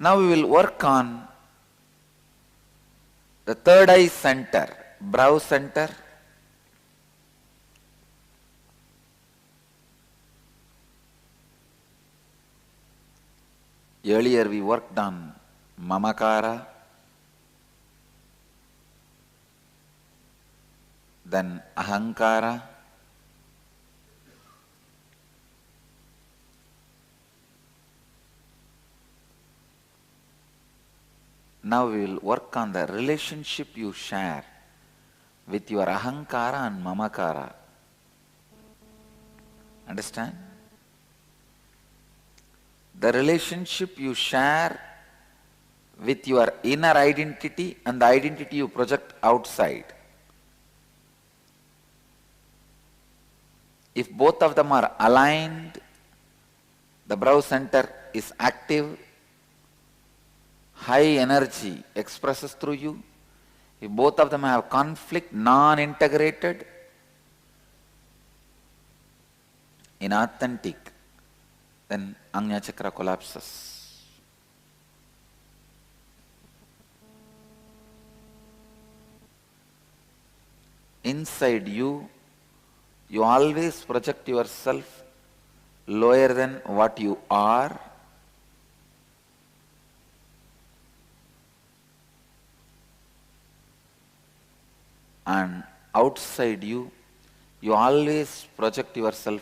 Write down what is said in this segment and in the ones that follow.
Now we will work on the third eye center, brow center. Earlier we worked on Mamakara, then Ahankara, now we will work on the relationship you share with your Ahankara and Mamakara. Understand? The relationship you share with your inner identity and the identity you project outside. If both of them are aligned, the brow center is active, high energy expresses through you. If both of them have conflict, non-integrated, inauthentic, then Agnya Chakra collapses. Inside you, you always project yourself lower than what you are. And outside you, you always project yourself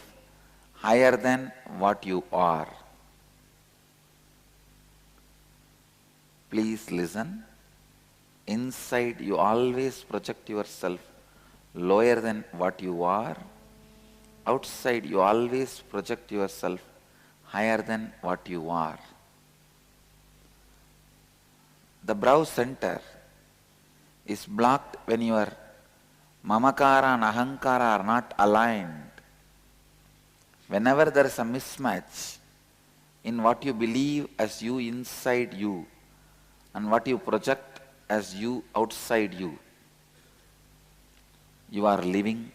higher than what you are. Please listen. Inside you always project yourself lower than what you are. Outside you always project yourself higher than what you are. The brow center is blocked when your Mamakara and Ahankara are not aligned. Whenever there is a mismatch in what you believe as you inside you and what you project as you outside you, you are living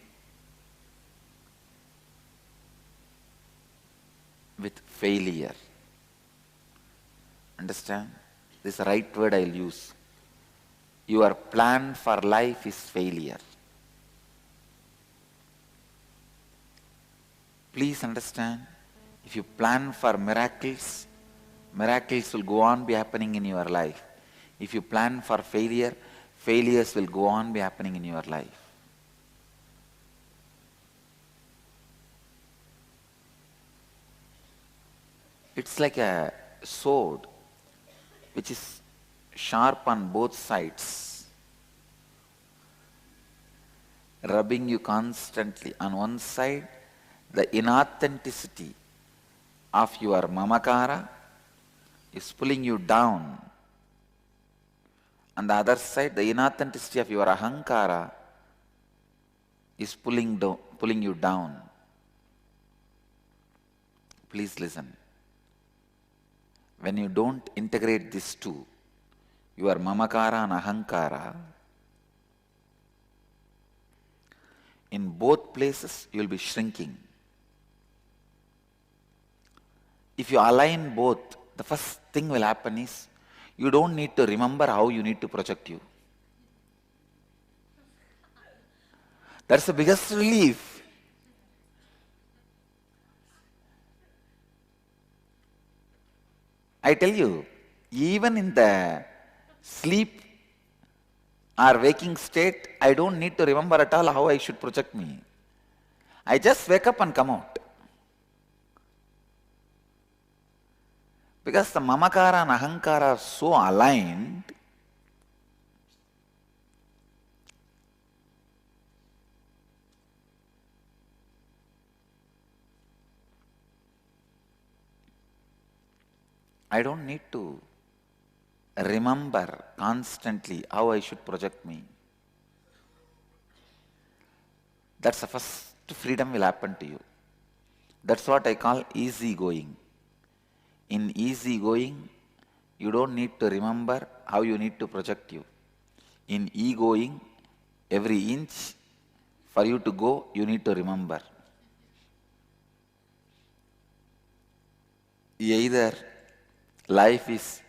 with failure. Understand? This is the right word I will use. Your plan for life is failure. Please understand, if you plan for miracles, miracles will go on be happening in your life. If you plan for failure, failures will go on be happening in your life. It's like a sword which is sharp on both sides, rubbing you constantly. On one side, the inauthenticity of your Mamakara is pulling you down. On the other side, the inauthenticity of your Ahankara is pulling you down. Please listen. When you don't integrate these two, your Mamakara and Ahankara, in both places you will be shrinking. If you align both, the first thing will happen is, you don't need to remember how you need to project you. That's the biggest relief. I tell you, even in the sleep or waking state, I don't need to remember at all how I should project me. I just wake up and come out. Because the Mamakara and Ahankara are so aligned, I don't need to remember constantly how I should project me. That's the first freedom will happen to you. That's what I call easy going. In easy going, you don't need to remember how you need to project you. In e-going, every inch for you to go, you need to remember. Either life is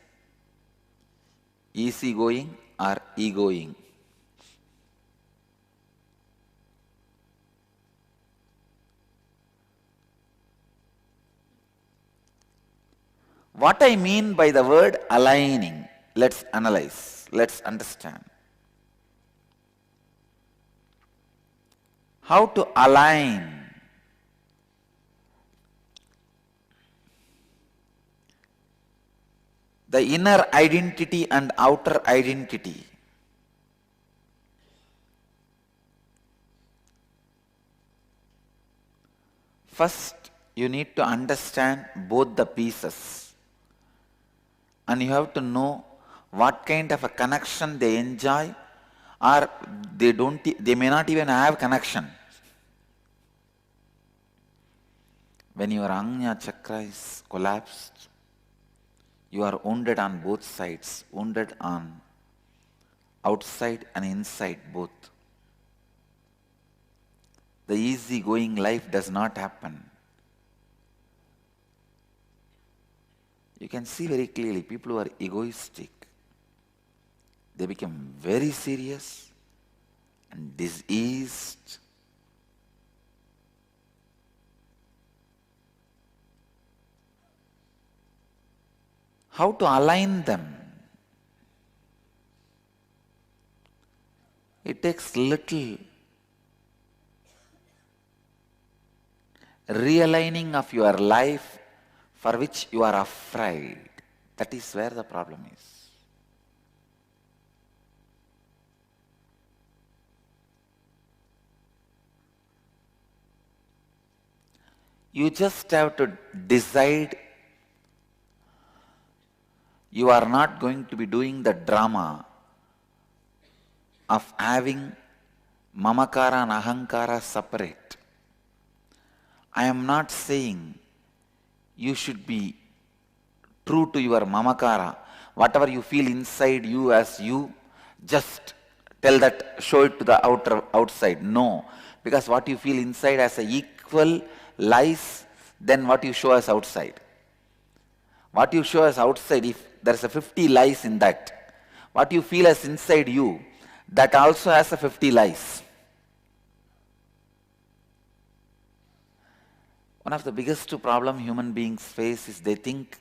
Easygoing or egoing? What I mean by the word aligning, let's analyze, let's understand. How to align the inner identity and outer identity. First, you need to understand both the pieces, and you have to know what kind of a connection they enjoy, or they may not even have connection. When your Ajna chakra is collapsed, you are wounded on both sides, wounded on outside and inside both. The easy-going life does not happen. You can see very clearly people who are egoistic, they become very serious and diseased. How to align them? It takes little realigning of your life for which you are afraid. That is where the problem is. You just have to decide you are not going to be doing the drama of having mamakara and ahankara separate. I am not saying you should be true to your mamakara. Whatever you feel inside you as you, just tell that, show it to the outside. No, because what you feel inside as a equal lies than what you show as outside. What you show as outside, if there is a 50 lies in that, what you feel as inside you, that also has a 50 lies. One of the biggest problem human beings face is they think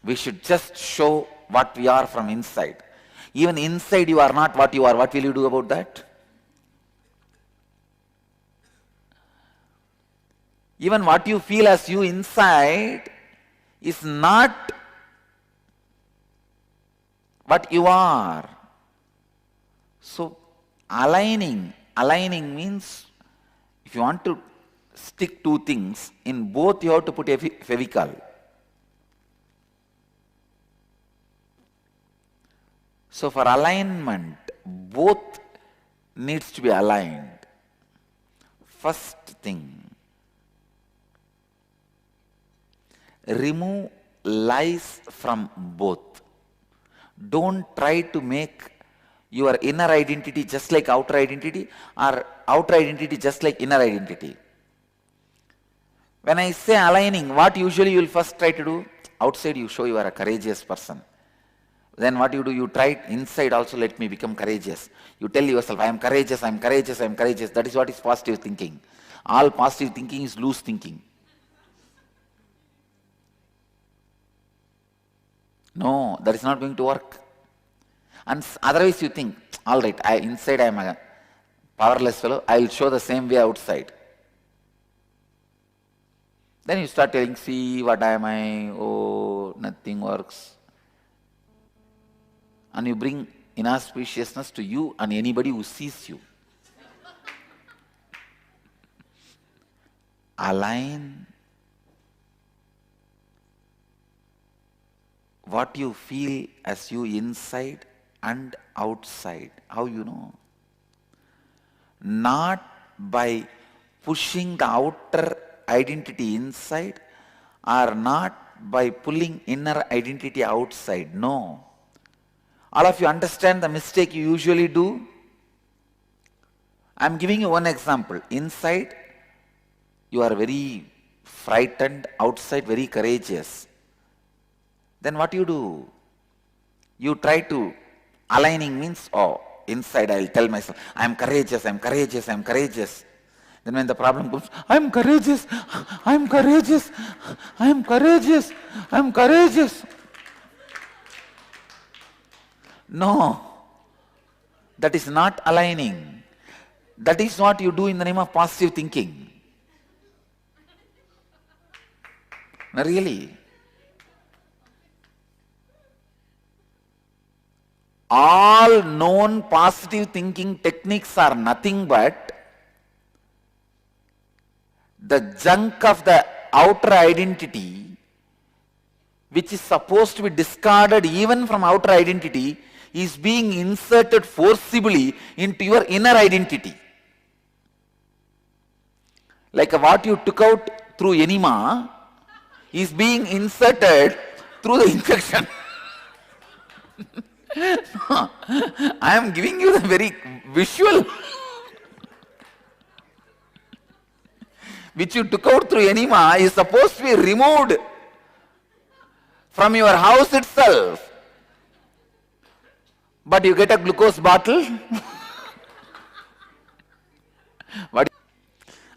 we should just show what we are from inside. Even inside you are not what you are. What will you do about that? Even what you feel as you inside is not what you are. So aligning means if you want to stick two things, in both you have to put a Fevicol. So for alignment, both needs to be aligned. First thing, remove lies from both. Don't try to make your inner identity just like outer identity, or outer identity just like inner identity. When I say aligning, what usually you will first try to do? Outside you show you are a courageous person. Then what you do? You try inside also, let me become courageous. You tell yourself, I am courageous, I am courageous, I am courageous. That is what is positive thinking. All positive thinking is loose thinking. No, that is not going to work. And otherwise you think, all right, inside I am a powerless fellow, I will show the same way outside. Then you start telling, see, what am I? Oh, nothing works. And you bring inauspiciousness to you and anybody who sees you. Align what you feel as you inside and outside. How you know? Not by pushing the outer identity inside, or not by pulling inner identity outside. No. All of you understand the mistake you usually do? I am giving you one example. Inside, you are very frightened, outside very courageous. Then what you do? You try to Aligning means, oh, inside I'll tell myself, I'm courageous, I'm courageous, I'm courageous. Then when the problem comes, I'm courageous, I'm courageous, I'm courageous, I'm courageous. No, that is not aligning. That is what you do in the name of positive thinking. No, really. All known positive thinking techniques are nothing but the junk of the outer identity, which is supposed to be discarded even from outer identity, is being inserted forcibly into your inner identity. Like what you took out through enema is being inserted through the injection. No, I am giving you the very visual which you took out through enema is supposed to be removed from your house itself. But you get a glucose bottle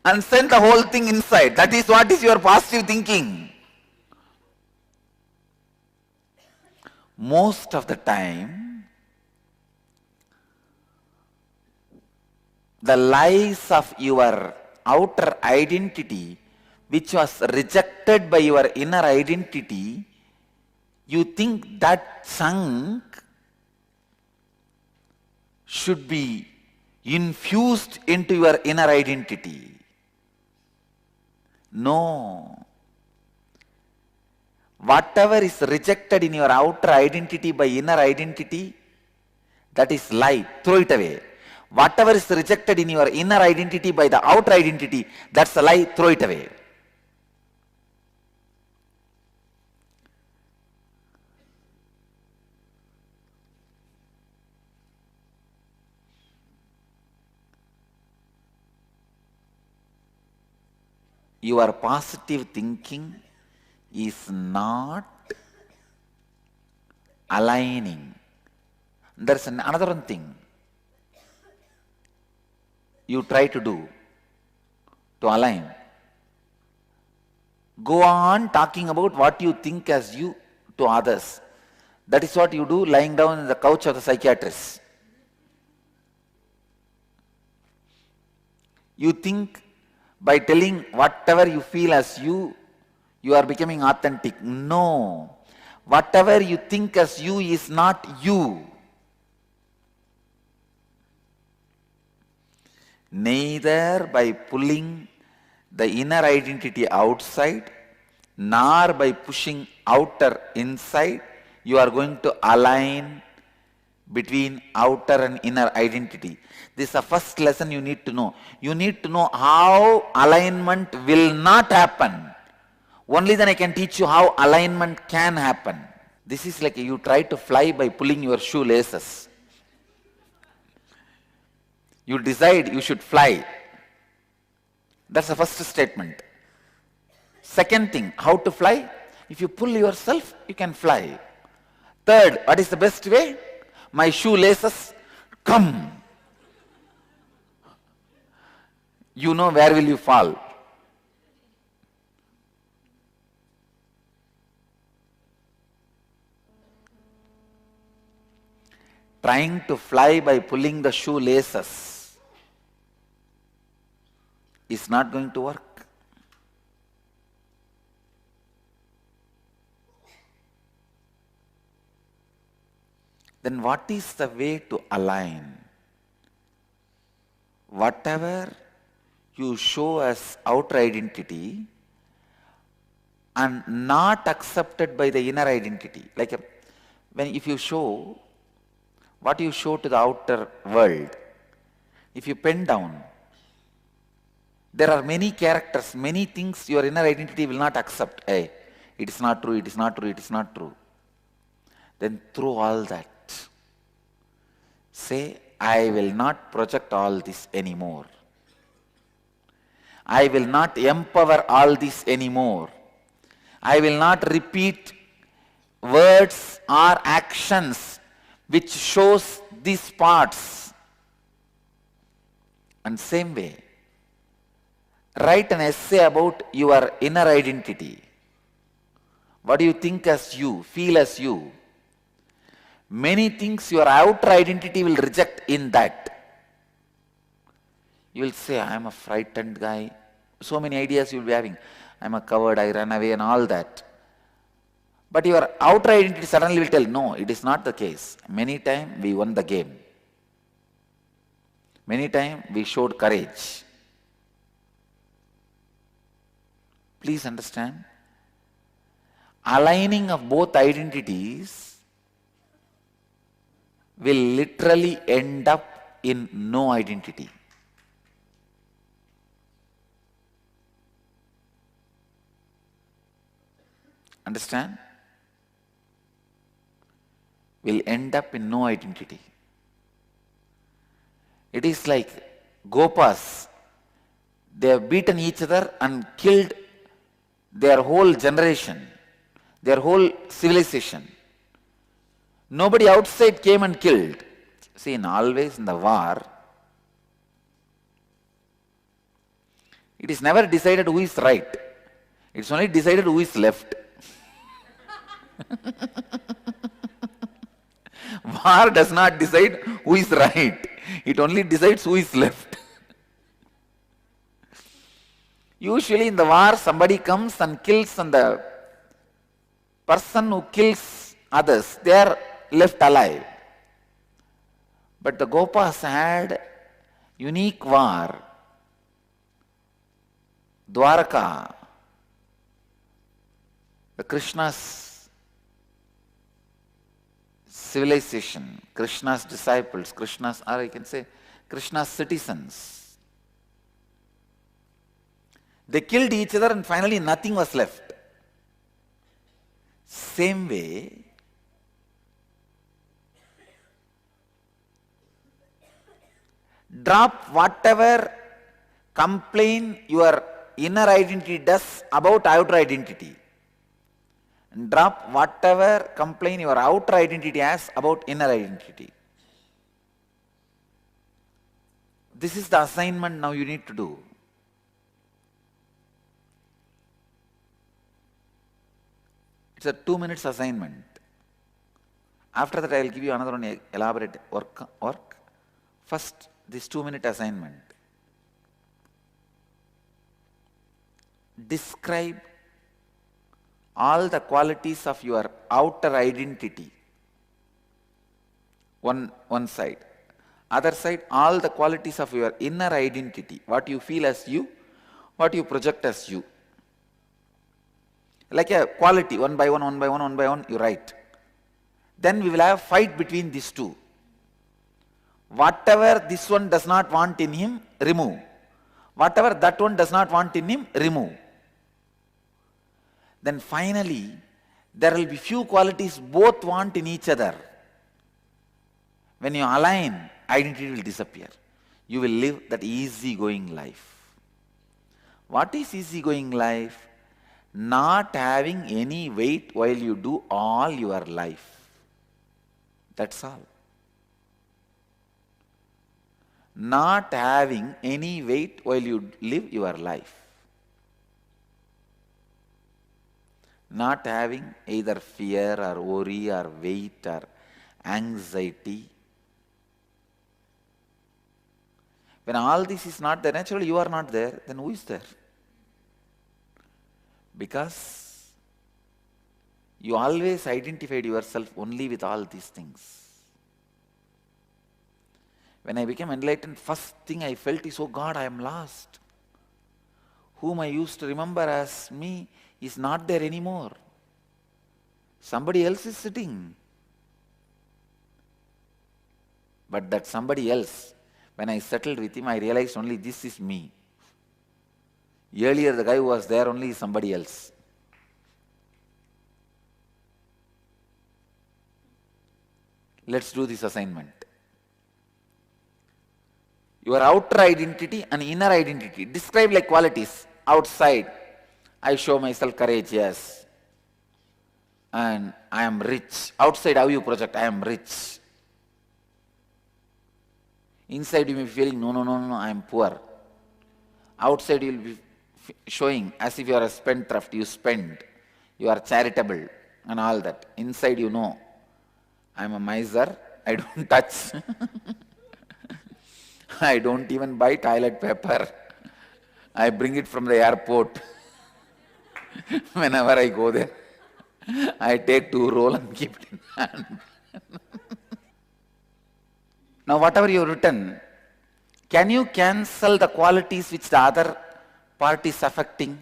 and send the whole thing inside. That is what is your positive thinking. Most of the time, the lies of your outer identity, which was rejected by your inner identity, you think that chunk should be infused into your inner identity. No. Whatever is rejected in your outer identity by inner identity, that is lie. Throw it away. Whatever is rejected in your inner identity by the outer identity, that's a lie. Throw it away. Your positive thinking is not aligning. There's another one thing you try to do to align. Go on talking about what you think as you to others. That is what you do lying down in the couch of the psychiatrist. You think by telling whatever you feel as you are becoming authentic. No. Whatever you think as you is not you. Neither by pulling the inner identity outside, nor by pushing outer inside, you are going to align between outer and inner identity. This is the first lesson you need to know. You need to know how alignment will not happen. Only then I can teach you how alignment can happen. This is like you try to fly by pulling your shoelaces. You decide you should fly. That's the first statement. Second thing, how to fly? If you pull yourself, you can fly. Third, what is the best way? My shoelaces, come. You know where will you fall. Trying to fly by pulling the shoelaces is not going to work. Then what is the way to align? Whatever you show as outer identity and not accepted by the inner identity. Like if you show what you show to the outer world, if you pen down, there are many characters, many things your inner identity will not accept. Hey, it is not true, it is not true, it is not true. Then throw all that. Say, I will not project all this anymore. I will not empower all this anymore. I will not repeat words or actions which shows these parts. And same way, write an essay about your inner identity. What do you think as you, feel as you? Many things your outer identity will reject in that. You will say, I am a frightened guy. So many ideas you will be having. I am a coward, I run away and all that. But your outer identity suddenly will tell, no, it is not the case. Many times we won the game. Many times we showed courage. Please understand. Aligning of both identities will literally end up in no identity. Understand? Will end up in no identity. It is like Gopas. They have beaten each other and killed their whole generation, their whole civilization. Nobody outside came and killed. See, always in the war, it is never decided who is right. It's only decided who is left. War does not decide who is right. It only decides who is left. Usually in the war, somebody comes and kills, and the person who kills others, they are left alive. But the Gopas had unique war. Dwaraka, the Krishna's civilization, Krishna's disciples, Krishna's, or I can say Krishna's citizens. They killed each other and finally nothing was left. Same way, drop whatever complaint your inner identity does about outer identity. And drop whatever complaint your outer identity has about inner identity. This is the assignment now you need to do. It's a 2 minutes assignment. After that I will give you another one elaborate work. First, this 2 minute assignment. Describe all the qualities of your outer identity. One side. Other side, all the qualities of your inner identity. What you feel as you, what you project as you. Like a quality, one by one, you write. Then we will have a fight between these two. Whatever this one does not want in him, remove. Whatever that one does not want in him, remove. Then finally, there will be few qualities both want in each other. When you align, identity will disappear. You will live that easy-going life. What is easy-going life? Not having any weight while you do all your life. That's all. Not having any weight while you live your life. Not having either fear or worry or weight or anxiety. When all this is not there, naturally you are not there, then who is there? Because you always identified yourself only with all these things. When I became enlightened, first thing I felt is, oh God, I am lost. Whom I used to remember as me is not there anymore. Somebody else is sitting. But that somebody else, when I settled with him, I realized only this is me. Earlier the guy who was there only is somebody else. Let's do this assignment. Your outer identity and inner identity. Describe like qualities. Outside, I show myself courageous. And I am rich. Outside, how you project? I am rich. Inside you may be feeling, no, no, no, no, I am poor. Outside you will be showing as if you are a spendthrift, you spend, you are charitable and all that. Inside you know, I am a miser, I don't touch. I don't even buy toilet paper. I bring it from the airport. Whenever I go there, I take 2 roll and keep it in hand. Now whatever you have written, can you cancel the qualities which the other party is affecting?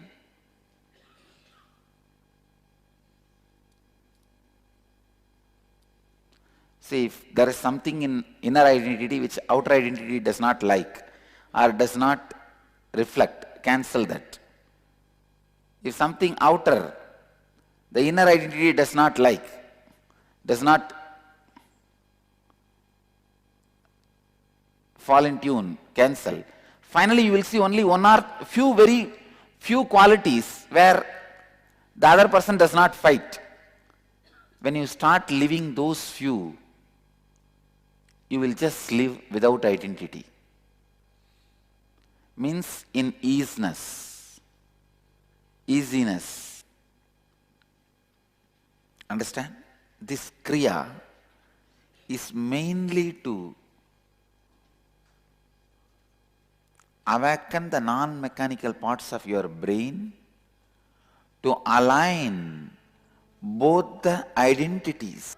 See, if there is something in inner identity which outer identity does not like or does not reflect, cancel that. If something outer, the inner identity does not like, does not fall in tune, cancel. Finally, you will see only one or very few qualities where the other person does not fight. When you start living those few, you will just live without identity. Means in easiness. Understand? This kriya is mainly to awaken the non-mechanical parts of your brain to align both the identities.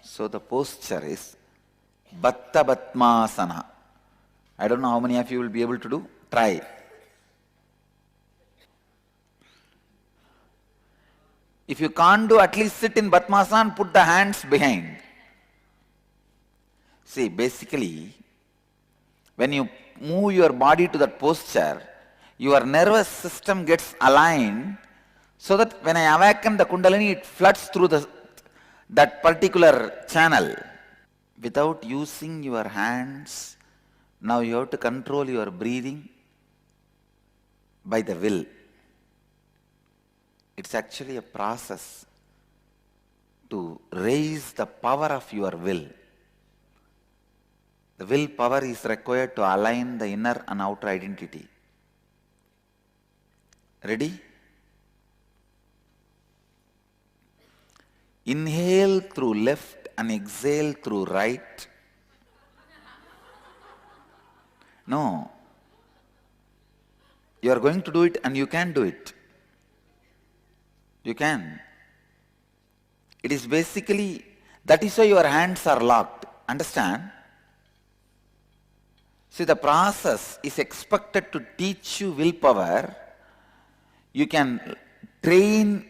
So the posture is Batta Batmasana. I don't know how many of you will be able to do. Try. If you can't do, at least sit in Batmasana and put the hands behind. See, basically, when you move your body to that posture, your nervous system gets aligned so that when I awaken the Kundalini, it floods through that particular channel. Without using your hands, now you have to control your breathing by the will. It's actually a process to raise the power of your will. The willpower is required to align the inner and outer identity. Ready? Inhale through left and exhale through right. No. You are going to do it and you can do it. You can. It is basically, that is why your hands are locked. Understand? See, the process is expected to teach you willpower. You can train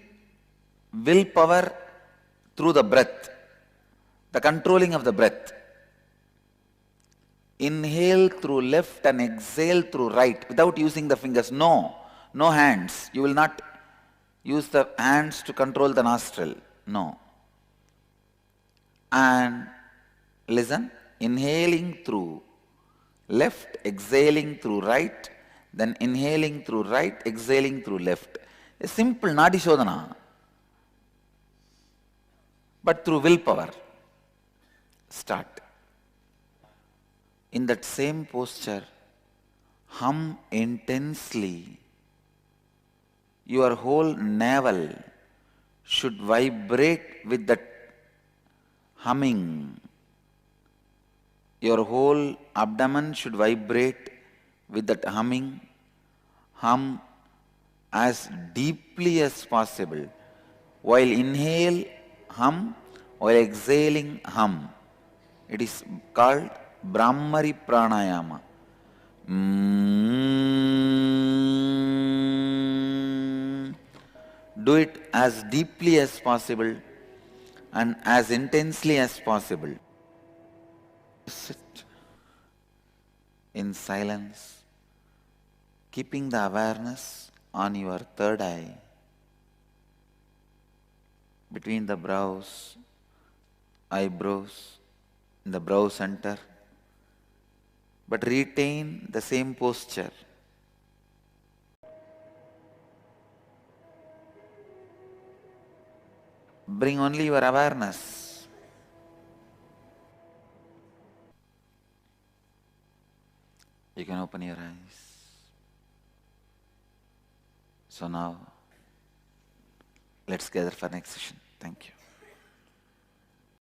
willpower through the breath, the controlling of the breath. Inhale through left and exhale through right without using the fingers. No, no hands. You will not use the hands to control the nostril. No. And listen, inhaling through left, exhaling through right, then inhaling through right, exhaling through left. A simple Nadi Shodhana, but through willpower. Start. In that same posture, hum intensely. Your whole navel should vibrate with that humming. Your whole abdomen should vibrate with that humming. Hum as deeply as possible. While inhale, hum. While exhaling, hum. It is called Brahmari Pranayama. Do it as deeply as possible and as intensely as possible. Sit in silence, keeping the awareness on your third eye, between the brows, eyebrows, in the brow center, but retain the same posture. Bring only your awareness You can open your eyes. So now, let's gather for next session. Thank you.